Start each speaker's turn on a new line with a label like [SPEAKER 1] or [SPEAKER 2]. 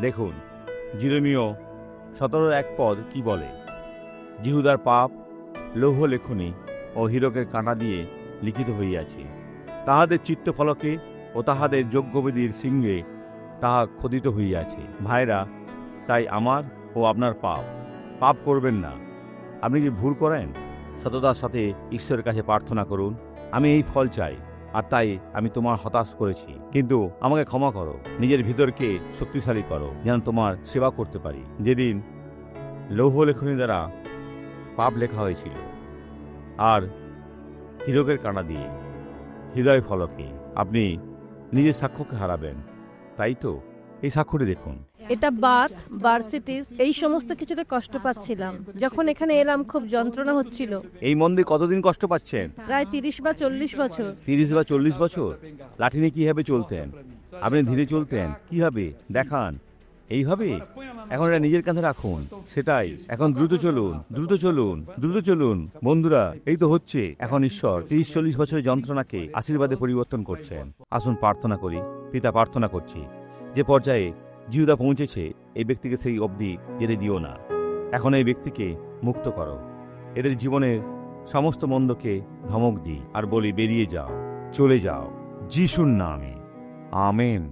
[SPEAKER 1] দেখুন জিরেমীয় 17:1 পদ কি বলে, জিহুদার পাপ লৌহ লেখনী ও হীরকের কাঁটা দিয়ে লিখিত হইয়াছে, তাহাদের চিত্তফলকে ও তাহাদের যজ্ঞবেদীর সিংহে তাহা খোদিত হইয়াছে। ভাইরা, তাই আমার ও আপনার পাপ করবেন না। আপনি কি ভুল করেন? সততার সাথে ঈশ্বরের কাছে প্রার্থনা করুন, আমি এই ফল চাই, আর তাই আমি তোমার হতাশ করেছি, কিন্তু আমাকে ক্ষমা করো। নিজের ভিতরকে শক্তিশালী করো, যেন তোমার সেবা করতে পারি। যেদিন লৌহ লেখনী দ্বারা পাপ লেখা হয়েছিল আর হীরকের কাঁটা দিয়ে হৃদয় ফলকে আপনি নিজের সাক্ষ্যকে হারাবেন, তাই তো? এই সাক্ষ্যটি দেখুন।
[SPEAKER 2] এটা বার্সিটিস এই সমস্ত কিছুতে কষ্ট পাচ্ছিলাম। যখন এখানে এলাম খুব যন্ত্রণা হচ্ছিল।
[SPEAKER 1] এই মন্দে কতদিন কষ্ট পাচ্ছেন?
[SPEAKER 2] প্রায় 30 বা 40 বছর।
[SPEAKER 1] 30 বা 40 বছর? লাঠি নিয়ে কিভাবে চলতেন? আপনি ধীরে চলতেন কিভাবে দেখান? এইভাবে? এখন এটা নিজের কাঁধে রাখুন। সেটাই, এখন দ্রুত চলুন, দ্রুত চলুন, দ্রুত চলুন। বন্ধুরা, এই তো হচ্ছে। এখন ঈশ্বর 30-40 বছরের যন্ত্রণাকে আশীর্বাদে পরিবর্তন করছেন। আসুন প্রার্থনা করি। পিতা, প্রার্থনা করছি, যে পর্যায়ে জিহুদা পৌঁছেছে, এই ব্যক্তিকে সেই অবধি যেতে দিও না। এখন এই ব্যক্তিকে মুক্ত করো। এদের জীবনের সমস্ত মন্দকে ধমক দিই আর বলি, বেরিয়ে যাও, চলে যাও, যিশুর নামে, আমেন।